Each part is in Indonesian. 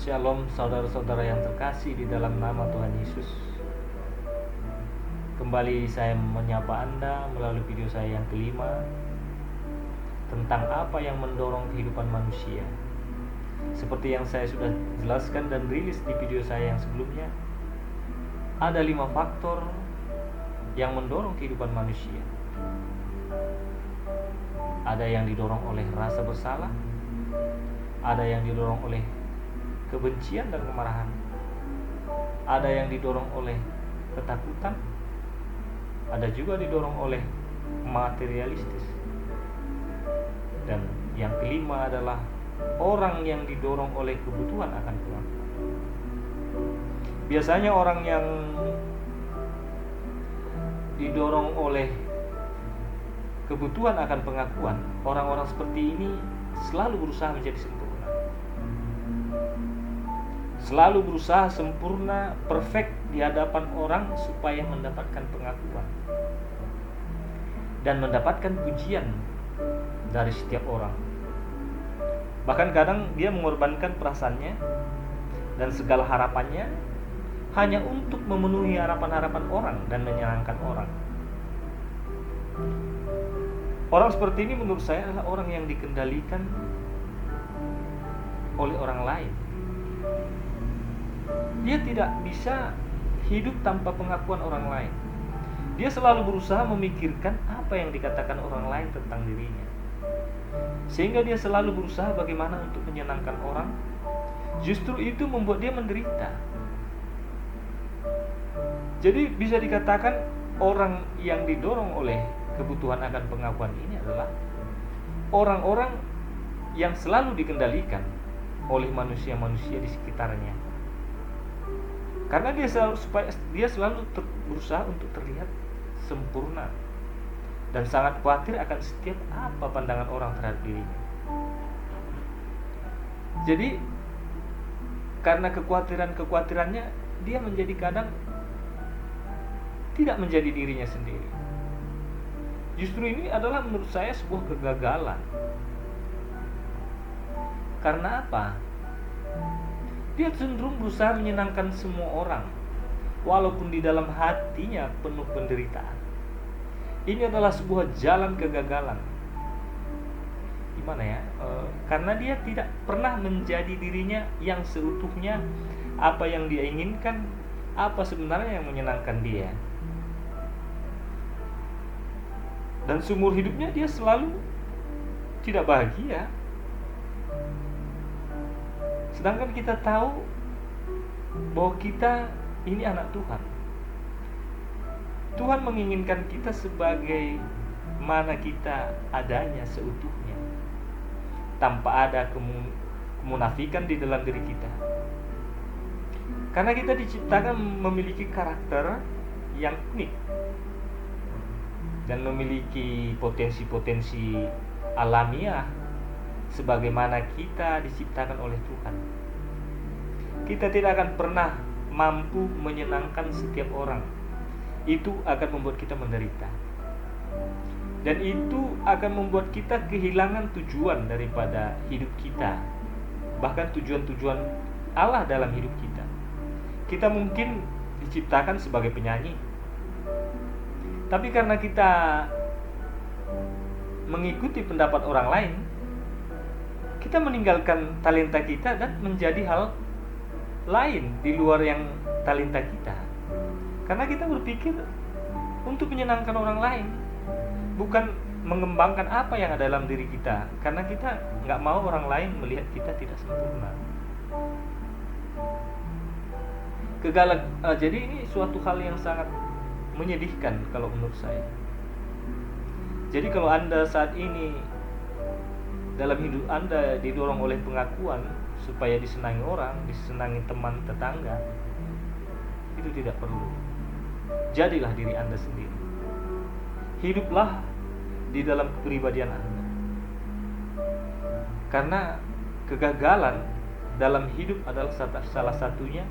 Shalom saudara-saudara yang terkasih di dalam nama Tuhan Yesus. Kembali saya menyapa Anda melalui video saya yang kelima tentang apa yang mendorong kehidupan manusia. Seperti yang saya sudah jelaskan dan rilis di video saya yang sebelumnya, ada 5 faktor yang mendorong kehidupan manusia. Ada yang didorong oleh rasa bersalah, ada yang didorong oleh kebencian dan kemarahan, ada yang didorong oleh ketakutan, ada juga didorong oleh materialistis, dan yang kelima adalah orang yang didorong oleh kebutuhan akan pengakuan. Biasanya orang yang didorong oleh kebutuhan akan pengakuan, orang-orang seperti ini selalu berusaha menjadi sempurna, selalu berusaha sempurna, perfect di hadapan orang supaya mendapatkan pengakuan dan mendapatkan pujian dari setiap orang. Bahkan kadang dia mengorbankan perasaannya dan segala harapannya hanya untuk memenuhi harapan-harapan orang dan menyenangkan orang. Orang seperti ini menurut saya adalah orang yang dikendalikan oleh orang lain. Dia tidak bisa hidup tanpa pengakuan orang lain. Dia selalu berusaha memikirkan apa yang dikatakan orang lain tentang dirinya, sehingga dia selalu berusaha bagaimana untuk menyenangkan orang. Justru itu membuat dia menderita. Jadi bisa dikatakan orang yang didorong oleh kebutuhan akan pengakuan ini adalah orang-orang yang selalu dikendalikan oleh manusia-manusia di sekitarnya. Karena dia selalu berusaha untuk terlihat sempurna dan sangat khawatir akan setiap apa pandangan orang terhadap dirinya. Jadi karena kekhawatirannya, dia menjadi kadang tidak menjadi dirinya sendiri. Justru ini adalah menurut saya sebuah kegagalan. Karena apa? Dia cenderung berusaha menyenangkan semua orang, walaupun di dalam hatinya penuh penderitaan. Ini adalah sebuah jalan kegagalan. Gimana ya? Karena dia tidak pernah menjadi dirinya yang seutuhnya. Apa yang dia inginkan, apa sebenarnya yang menyenangkan dia. Dan seumur hidupnya dia selalu tidak bahagia. Sedangkan kita tahu bahwa kita ini anak Tuhan. Tuhan menginginkan kita sebagai mana kita adanya seutuhnya, tanpa ada kemunafikan di dalam diri kita. Karena kita diciptakan memiliki karakter yang unik dan memiliki potensi-potensi alamiah sebagaimana kita diciptakan oleh Tuhan. Kita tidak akan pernah mampu menyenangkan setiap orang. Itu akan membuat kita menderita. Dan itu akan membuat kita kehilangan tujuan daripada hidup kita. Bahkan tujuan-tujuan Allah dalam hidup kita. Kita mungkin diciptakan sebagai penyanyi. Tapi karena kita mengikuti pendapat orang lain, kita meninggalkan talenta kita dan menjadi hal lain di luar yang talenta kita. Karena kita berpikir untuk menyenangkan orang lain, bukan mengembangkan apa yang ada dalam diri kita. Karena kita nggak mau orang lain melihat kita tidak sempurna. Jadi ini suatu hal yang sangat menyedihkan kalau menurut saya. Jadi kalau Anda saat ini dalam hidup Anda didorong oleh pengakuan supaya disenangi orang, disenangi teman tetangga, itu tidak perlu. Jadilah diri Anda sendiri. Hiduplah di dalam kepribadian Anda. Karena kegagalan dalam hidup adalah salah satunya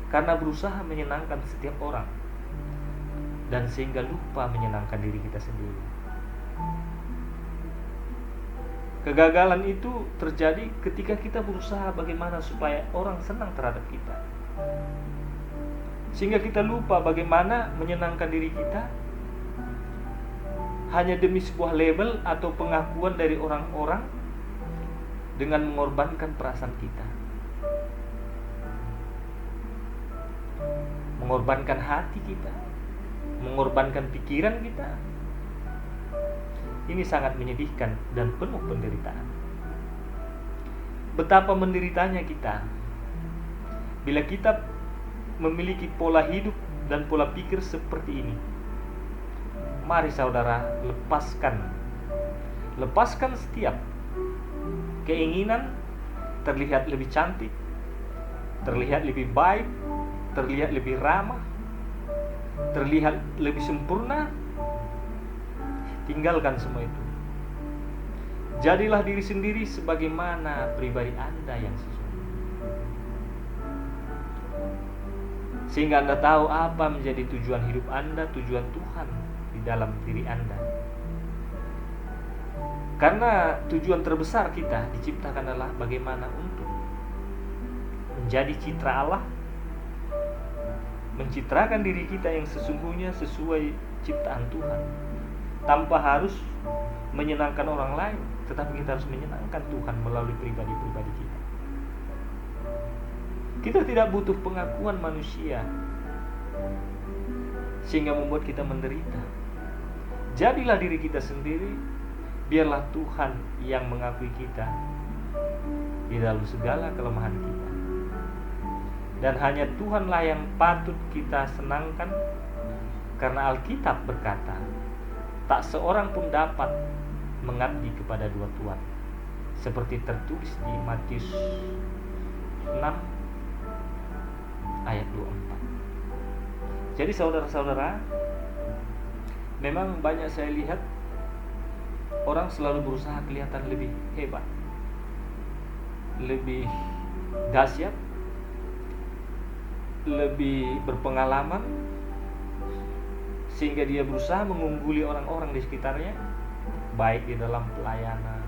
karena berusaha menyenangkan setiap orang dan sehingga lupa menyenangkan diri kita sendiri. Kegagalan itu terjadi ketika kita berusaha bagaimana supaya orang senang terhadap kita, sehingga kita lupa bagaimana menyenangkan diri kita hanya demi sebuah label atau pengakuan dari orang-orang dengan mengorbankan perasaan kita, mengorbankan hati kita, mengorbankan pikiran kita. Ini sangat menyedihkan dan penuh penderitaan. Betapa menderitanya kita bila kita memiliki pola hidup dan pola pikir seperti ini. Mari saudara, lepaskan setiap keinginan terlihat lebih cantik, terlihat lebih baik, terlihat lebih ramah, terlihat lebih sempurna. Tinggalkan semua itu. Jadilah diri sendiri sebagaimana pribadi Anda yang sesungguhnya, sehingga Anda tahu apa menjadi tujuan hidup Anda, tujuan Tuhan di dalam diri Anda. Karena tujuan terbesar kita diciptakan adalah bagaimana untuk menjadi citra Allah, mencitrakan diri kita yang sesungguhnya sesuai ciptaan Tuhan, tanpa harus menyenangkan orang lain, tetapi kita harus menyenangkan Tuhan melalui pribadi-pribadi kita. Kita tidak butuh pengakuan manusia sehingga membuat kita menderita. Jadilah diri kita sendiri, biarlah Tuhan yang mengakui kita di dalam segala kelemahan kita. Dan hanya Tuhanlah yang patut kita senangkan, karena Alkitab berkata, tak seorang pun dapat mengabdi kepada dua tuan, seperti tertulis di Matius 6 ayat 24. Jadi saudara-saudara, memang banyak saya lihat orang selalu berusaha kelihatan lebih hebat, lebih dahsyat, lebih berpengalaman, sehingga dia berusaha mengungguli orang-orang di sekitarnya, baik di dalam pelayanan,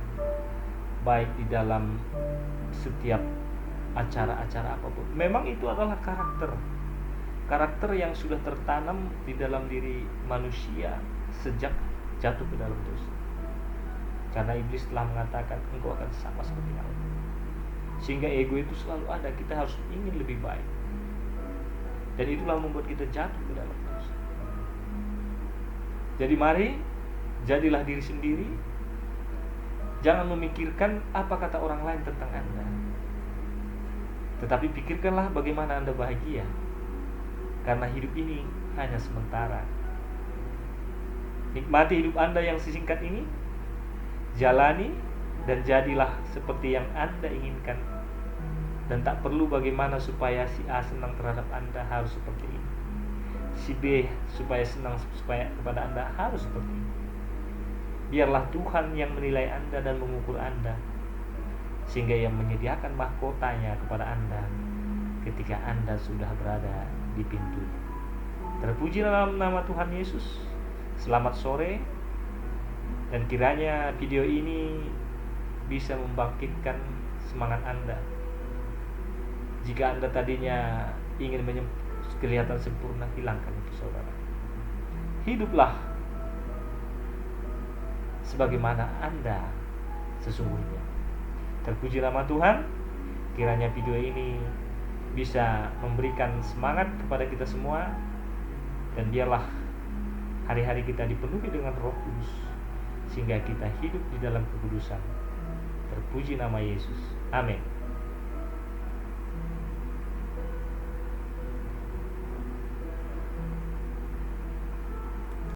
baik di dalam setiap acara-acara apapun. Memang itu adalah karakter yang sudah tertanam di dalam diri manusia sejak jatuh ke dalam dosa. Karena iblis telah mengatakan engkau akan sama seperti Allah. Sehingga ego itu selalu ada, kita harus ingin lebih baik. Dan itulah membuat kita jatuh ke dalam dosa. Jadi mari, jadilah diri sendiri. Jangan memikirkan apa kata orang lain tentang Anda, tetapi pikirkanlah bagaimana Anda bahagia. Karena hidup ini hanya sementara. Nikmati hidup Anda yang sesingkat ini. Jalani dan jadilah seperti yang Anda inginkan. Dan tak perlu bagaimana supaya si A senang terhadap Anda harus seperti ini, si B supaya senang supaya kepada Anda harus seperti ini. Biarlah Tuhan yang menilai Anda dan mengukur Anda, sehingga Ia menyediakan mahkotanya kepada Anda ketika Anda sudah berada di pintu. Terpuji dalam nama Tuhan Yesus. Selamat sore, dan kiranya video ini bisa membangkitkan semangat Anda. Jika Anda tadinya ingin kelihatan sempurna, hilangkan itu saudara. Hiduplah sebagaimana Anda sesungguhnya. Terpuji nama Tuhan. Kiranya video ini bisa memberikan semangat kepada kita semua, dan biarlah hari-hari kita dipenuhi dengan Roh Kudus, sehingga kita hidup di dalam kekudusan. Terpuji nama Yesus. Amin.